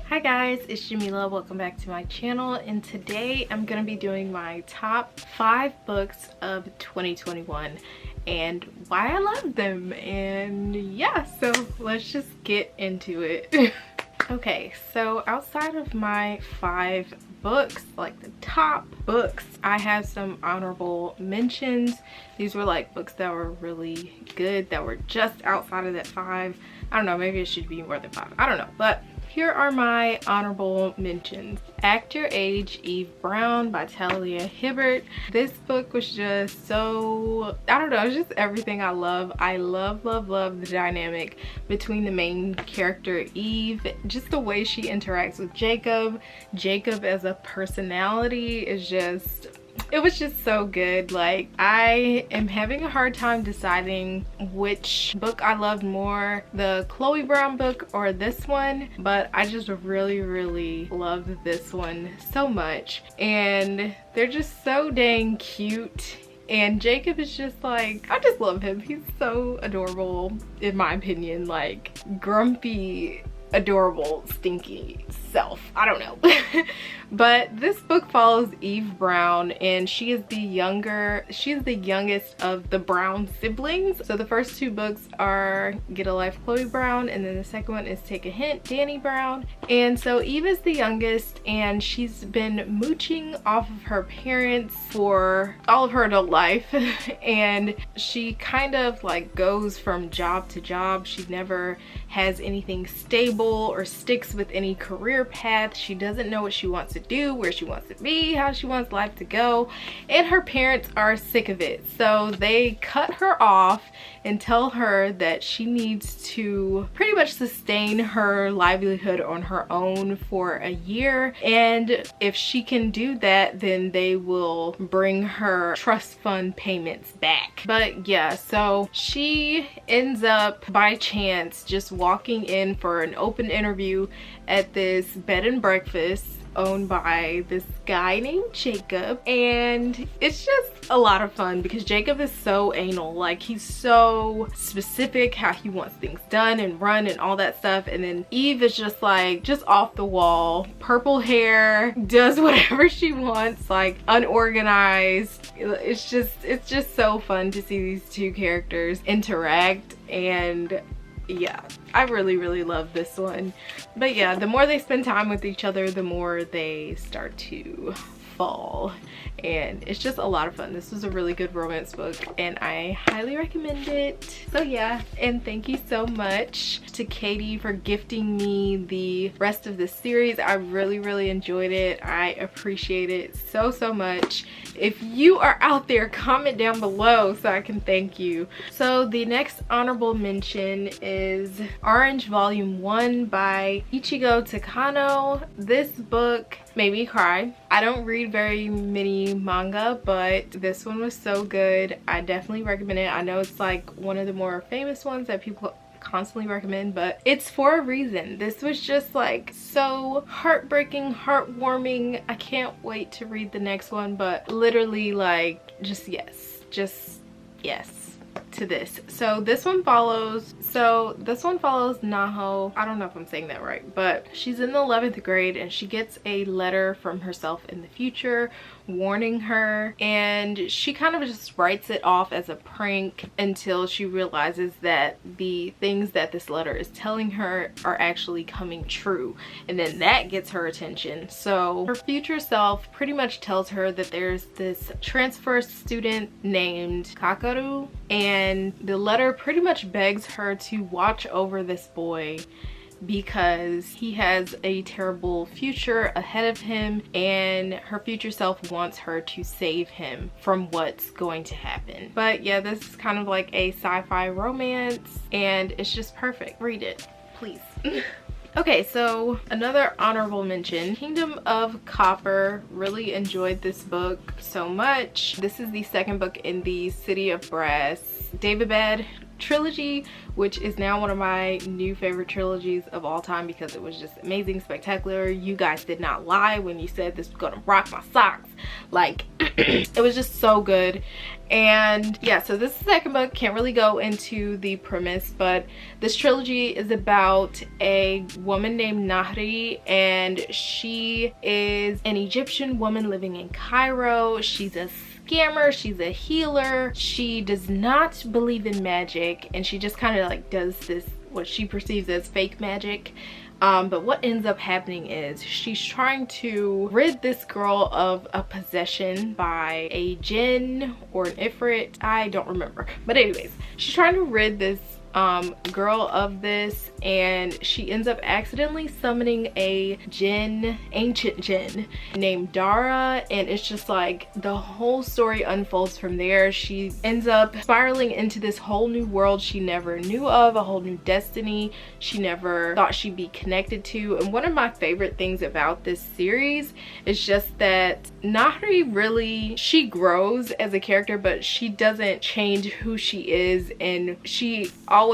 Hi guys, it's Jameelah. Welcome back to my channel, and today I'm gonna be doing my top 5 books of 2021 and why I love them. And yeah, so let's just get into it. Okay, so outside of my 5 books, like the top books, I have some honorable mentions. These were like books that were really good, that were just outside of that 5. I don't know, maybe it should be more than 5, I don't know, but here are my honorable mentions. Act Your Age, Eve Brown by Talia Hibbert. This book was just so, I don't know, it's just everything I love. I love the dynamic between the main character Eve, just the way she interacts with Jacob. Jacob as a personality is just, it was just so good. Like, I am having a hard time deciding which book I loved more, the Chloe Brown book or this one, but I just really loved this one so much. And they're just so dang cute. And Jacob is just like, I just love him. He's so adorable, in my opinion. Like, grumpy, adorable, stinky self. I don't know. But this book follows Eve Brown, and she is the youngest of the Brown siblings. So the first 2 books are Get a Life, Chloe Brown, and then the second one is Take a Hint, Danny Brown. And so Eve is the youngest, and she's been mooching off of her parents for all of her adult life. And she kind of like goes from job to job. She never has anything stable or sticks with any career path. She doesn't know what she wants to do, where she wants to be, how she wants life to go, and her parents are sick of it. So they cut her off and tell her that she needs to pretty much sustain her livelihood on her own for a year, and if she can do that, then they will bring her trust fund payments back. But yeah, so she ends up by chance just walking in for an open interview at this bed and breakfast owned by this guy named Jacob, and it's just a lot of fun because Jacob is so anal. Like, he's so specific how he wants things done and run and all that stuff, and then Eve is just like, just off the wall, purple hair, does whatever she wants, like unorganized. It's just so fun to see these 2 characters interact. And yeah, I really love this one. But yeah, the more they spend time with each other, the more they start to fall, and it's just a lot of fun. This was a really good romance book, and I highly recommend it. So yeah, and thank you so much to Katie for gifting me the rest of this series. I really enjoyed it. I appreciate it so much. If you are out there, comment down below so I can thank you. So the next honorable mention is Orange Volume 1 by Ichigo Takano. This book made me cry. I don't read very many manga, but this one was so good. I definitely recommend it. I know it's like one of the more famous ones that people constantly recommend, but it's for a reason. This was just like so heartbreaking, heartwarming. I can't wait to read the next one, but literally like just yes to this. So this one follows Naho. I don't know if I'm saying that right, but she's in the 11th grade and she gets a letter from herself in the future warning her, and she kind of just writes it off as a prank until she realizes that the things that this letter is telling her are actually coming true, and then that gets her attention. So her future self pretty much tells her that there's this transfer student named Kakaru, and the letter pretty much begs her to watch over this boy because he has a terrible future ahead of him, and her future self wants her to save him from what's going to happen. But yeah, this is kind of like a sci-fi romance, and it's just perfect. Read it, please. Okay, so another honorable mention, Kingdom of Copper. Really enjoyed this book so much. This is the second book in the City of Brass David Bad trilogy, which is now one of my new favorite trilogies of all time because it was just amazing, spectacular. You guys did not lie when you said this was gonna rock my socks. Like, it was just so good. And yeah, so this is the second book. Can't really go into the premise, but this trilogy is about a woman named Nahri, and she is an Egyptian woman living in Cairo. She's a scammer, she's a healer, she does not believe in magic, and she just kind of like does this, what she perceives as fake magic. But what ends up happening is she's trying to rid this girl of a possession by a jinn or an ifrit. I don't remember. But anyways, she's trying to rid this girl of this, and she ends up accidentally summoning a jinn, ancient jinn named Dara, and it's just like the whole story unfolds from there. She ends up spiraling into this whole new world she never knew of, a whole new destiny she never thought she'd be connected to. And one of my favorite things about this series is just that Nahri really, she grows as a character, but she doesn't change who she is, and she always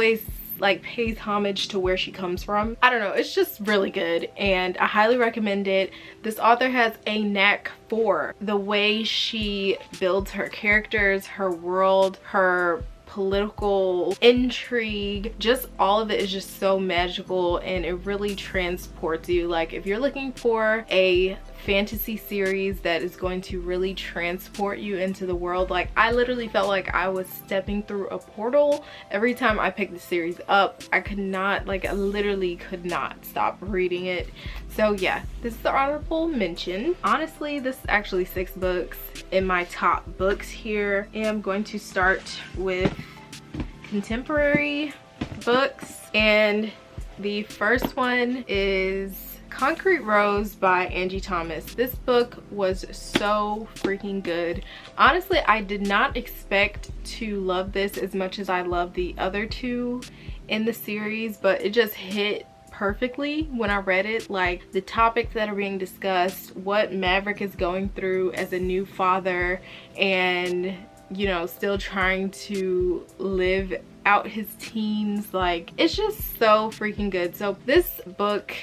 like pays homage to where she comes from. I don't know, it's just really good and I highly recommend it. This author has a knack for the way she builds her characters, her world, her political intrigue. Just all of it is just so magical, and it really transports you. Like, if you're looking for a fantasy series that is going to really transport you into the world, like, I literally felt like I was stepping through a portal every time I picked the series up. I could not, like, I literally could not stop reading it. So yeah, this is the honorable mention. Honestly, this is actually 6 books in my top books here, and I'm going to start with contemporary books, and the first one is Concrete Rose by Angie Thomas. This book was so freaking good. Honestly, I did not expect to love this as much as I love the other 2 in the series, but it just hit perfectly when I read it. Like, the topics that are being discussed, what Maverick is going through as a new father, and you know, still trying to live out his teens. Like, it's just so freaking good. So this book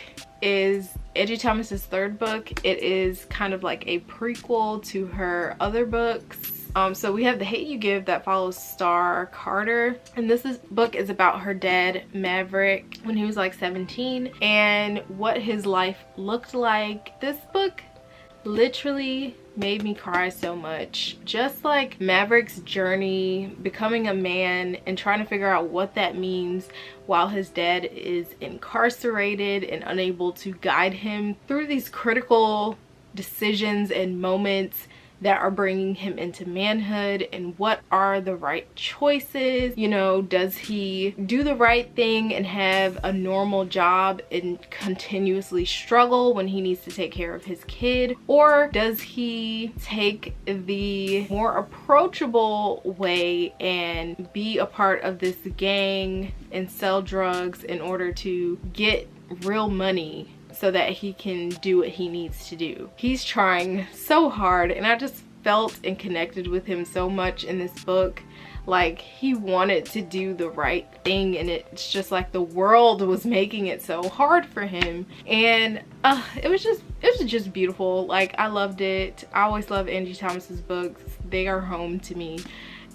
is Angie Thomas's 3rd book. It is kind of like a prequel to her other books. So we have The Hate You Give that follows Star Carter, and this book is about her dad Maverick when he was like 17 and what his life looked like. This book literally made me cry so much. Just like Maverick's journey becoming a man and trying to figure out what that means while his dad is incarcerated and unable to guide him through these critical decisions and moments that are bringing him into manhood, and what are the right choices. You know, does he do the right thing and have a normal job and continuously struggle when he needs to take care of his kid, or does he take the more approachable way and be a part of this gang and sell drugs in order to get real money so that he can do what he needs to do? He's trying so hard, and I just felt and connected with him so much in this book. Like, he wanted to do the right thing, and it's just like the world was making it so hard for him. And it was just beautiful. Like, I loved it. I always love Angie Thomas's books. They are home to me,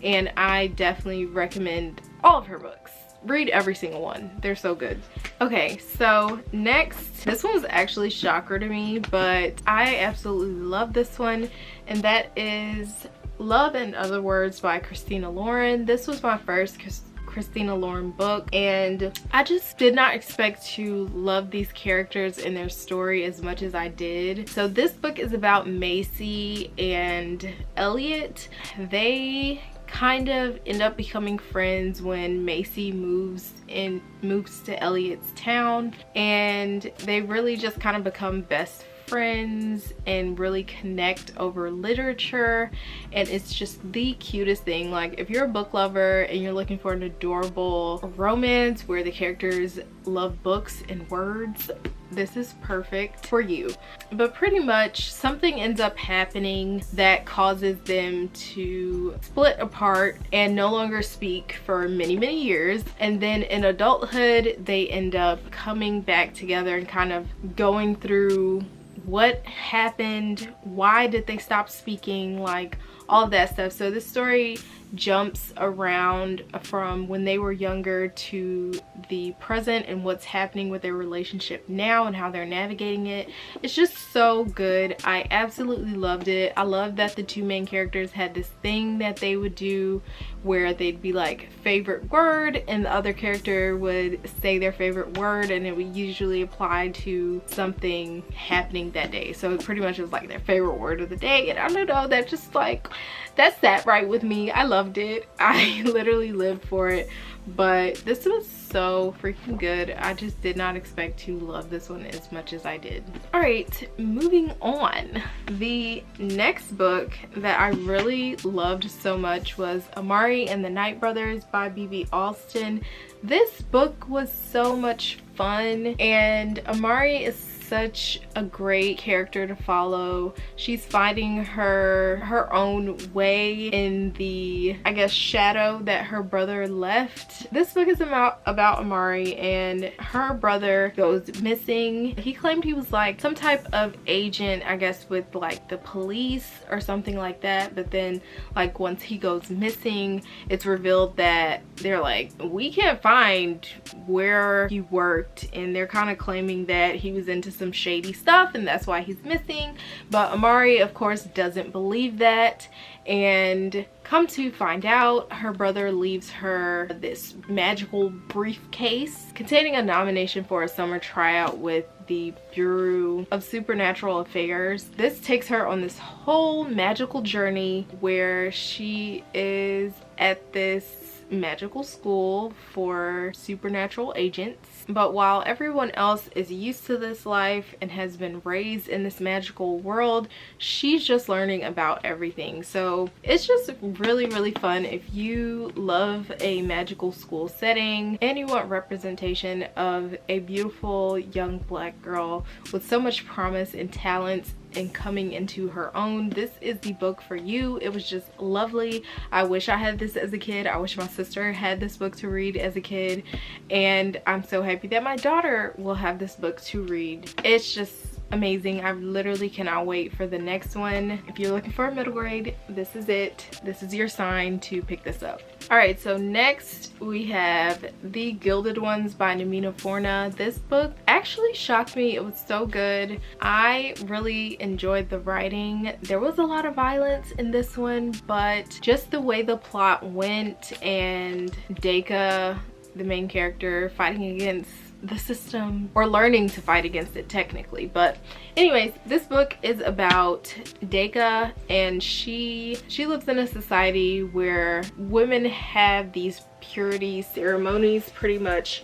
and I definitely recommend all of her books. Read every single one. They're so good. Okay, so next, this one was actually a shocker to me, but I absolutely love this one, and that is Love and Other Words by Christina Lauren. This was my first Christina Lauren book, and I just did not expect to love these characters and their story as much as I did. So this book is about Macy and Elliot. They kind of end up becoming friends when Macy moves to Elliot's town, and they really just kind of become best friends and really connect over literature, and it's just the cutest thing. Like, if you're a book lover and you're looking for an adorable romance where the characters love books and words, this is perfect for you. But pretty much something ends up happening that causes them to split apart and no longer speak for many years, and then in adulthood they end up coming back together and kind of going through what happened, why did they stop speaking, like all of that stuff. So this story jumps around from when they were younger to the present and what's happening with their relationship now and how they're navigating it. It's just so good. I absolutely loved it. I love that the two main characters had this thing that they would do where they'd be like favorite word, and the other character would say their favorite word, and it would usually apply to something happening that day. So it pretty much was like their favorite word of the day, and I don't know, that just like, that sat right with me. I loved it. I literally lived for it. But this was so freaking good. I just did not expect to love this one as much as I did. All right, moving on. The next book that I really loved so much was Amari and the Night Brothers by B.B. Alston. This book was so much fun, and Amari is such a great character to follow. She's finding her own way in the, I guess, shadow that her brother left. This book is about Amari, and her brother goes missing. He claimed he was like some type of agent, I guess, with like the police or something like that, but then like once he goes missing, it's revealed that they're like, we can't find where he worked, and they're kind of claiming that he was into some shady stuff and that's why he's missing. But Amari, of course, doesn't believe that, and come to find out, her brother leaves her this magical briefcase containing a nomination for a summer tryout with the Bureau of Supernatural Affairs. This takes her on this whole magical journey where she is at this magical school for supernatural agents. But while everyone else is used to this life and has been raised in this magical world, she's just learning about everything. So it's just really fun. If you love a magical school setting and you want representation of a beautiful young black girl with so much promise and talent and coming into her own, this is the book for you. It was just lovely. I wish I had this as a kid. I wish my sister had this book to read as a kid, and I'm so happy that my daughter will have this book to read. It's just amazing. I literally cannot wait for the next one. If you're looking for a middle grade, this is it. This is your sign to pick this up. All right, so next we have The Gilded Ones by Jameelah. This book actually shocked me. It was so good. I really enjoyed the writing. There was a lot of violence in this one, but just the way the plot went, and Deka, the main character, fighting against the system, or learning to fight against it technically. But anyways, this book is about Deka, and she lives in a society where women have these purity ceremonies pretty much,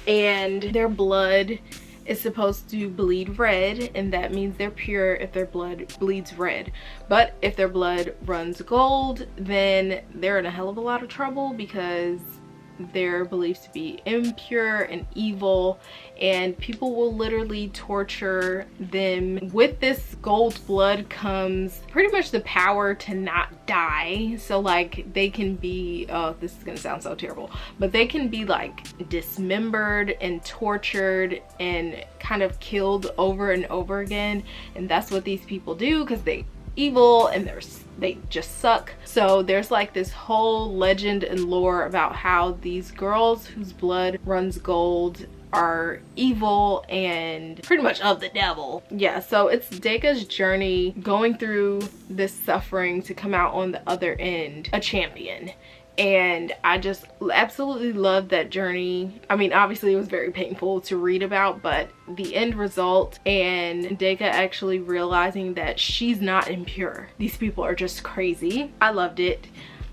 and their blood is supposed to bleed red, and that means they're pure if their blood bleeds red. But if their blood runs gold, then they're in a hell of a lot of trouble because they're believed to be impure and evil, and people will literally torture them. With this gold blood comes pretty much the power to not die. So like they can be, oh, this is gonna sound so terrible, but they can be like dismembered and tortured and kind of killed over and over again. And that's what these people do because they evil and they just suck. So there's like this whole legend and lore about how these girls whose blood runs gold are evil and pretty much of the devil. Yeah, so it's Deka's journey going through this suffering to come out on the other end a champion. And I just absolutely loved that journey. I mean, obviously it was very painful to read about, but the end result and Deka actually realizing that she's not impure. These people are just crazy. I loved it.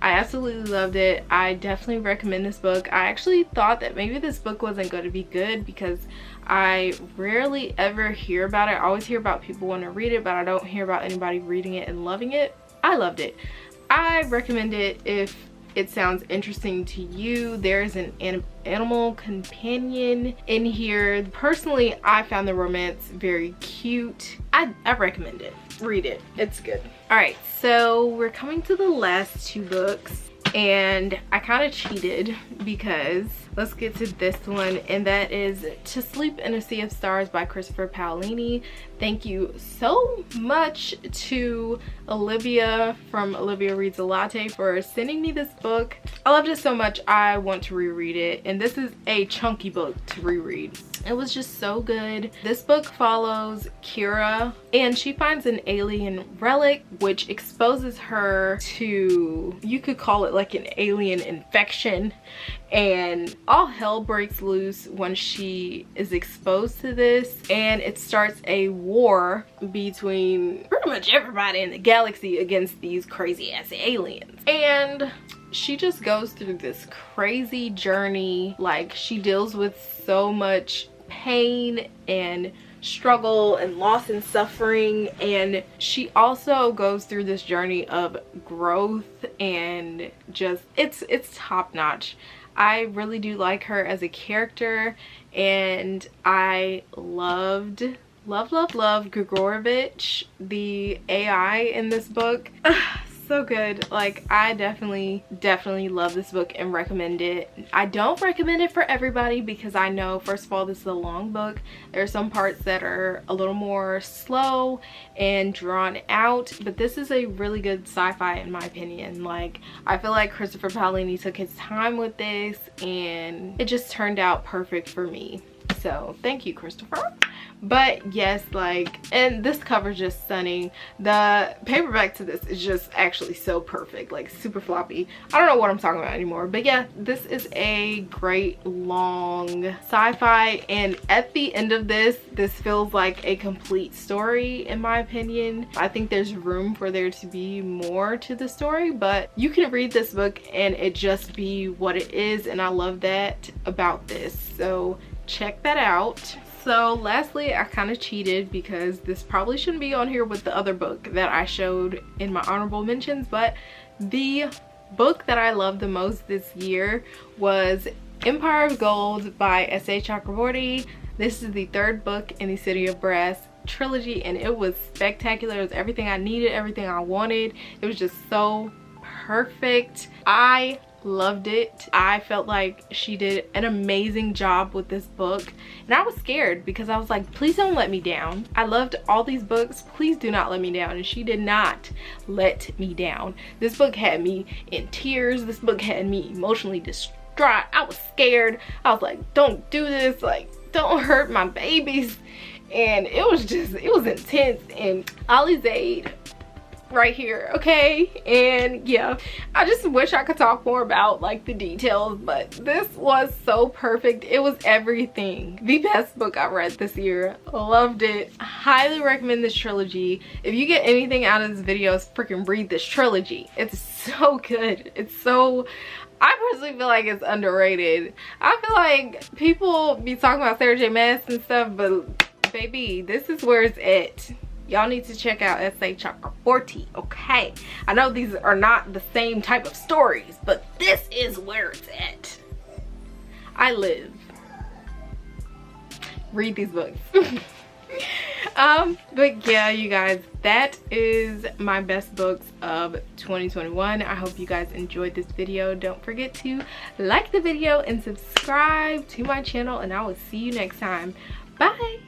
I absolutely loved it. I definitely recommend this book. I actually thought that maybe this book wasn't going to be good because I rarely ever hear about it. I always hear about people want to read it, but I don't hear about anybody reading it and loving it. I loved it. I recommend it if it sounds interesting to you. There's an animal companion in here. Personally, I found the romance very cute. I recommend it. Read it. It's good. All right, so we're coming to the last two books, and I kind of cheated because let's get to this one, and that is To Sleep in a Sea of Stars by Christopher Paolini. Thank you so much to Olivia from Olivia Reads a Latte for sending me this book. I loved it so much I want to reread it, and this is a chunky book to reread. It was just so good. This book follows Kira, and she finds an alien relic which exposes her to, you could call it like an alien infection, and all hell breaks loose when she is exposed to this, and it starts a war between pretty much everybody in the galaxy against these crazy ass aliens. And she just goes through this crazy journey. Like, she deals with so much pain and struggle and loss and suffering, and she also goes through this journey of growth, and just it's top notch. I really do like her as a character, and I loved Grigorovich, the AI in this book. So good. Like, I definitely love this book and recommend it. I don't recommend it for everybody because I know, first of all, this is a long book. There are some parts that are a little more slow and drawn out, but this is a really good sci-fi in my opinion. Like, I feel like Christopher Paolini took his time with this and it just turned out perfect for me. So thank you, Christopher. But yes, like, and this cover is just stunning. The paperback to this is just actually so perfect, like super floppy. I don't know what I'm talking about anymore, but yeah, this is a great long sci-fi, and at the end of this feels like a complete story in my opinion. I think there's room for there to be more to the story, but you can read this book and it just be what it is, and I love that about this. So check that out. So lastly, I kind of cheated because this probably shouldn't be on here with the other book that I showed in my honorable mentions, but the book that I loved the most this year was Empire of Gold by S.A. Chakraborty. This is the third book in the City of Brass trilogy, and it was spectacular. It was everything I needed, everything I wanted. It was just so perfect. I loved it. I felt like she did an amazing job with this book, and I was scared because I was like, please don't let me down. I loved all these books, please do not let me down, and she did not let me down. This book had me in tears. This book had me emotionally distraught. I was scared. I was like, don't do this, like, don't hurt my babies. And it was intense. And Ali Zaid right here, okay? And yeah, I just wish I could talk more about like the details, but this was so perfect. It was everything. The best book I read this year. Loved it. Highly recommend this trilogy. If you get anything out of this video, freaking read this trilogy. It's so good. It's so, I personally feel like it's underrated. I feel like people be talking about Sarah J Maas and stuff, but baby, this is where it's at. Y'all need to check out S.A. Chakraborty, okay? I know these are not the same type of stories, but this is where it's at. I live. Read these books. But yeah, you guys, that is my best books of 2021. I hope you guys enjoyed this video. Don't forget to like the video and subscribe to my channel, and I will see you next time. Bye.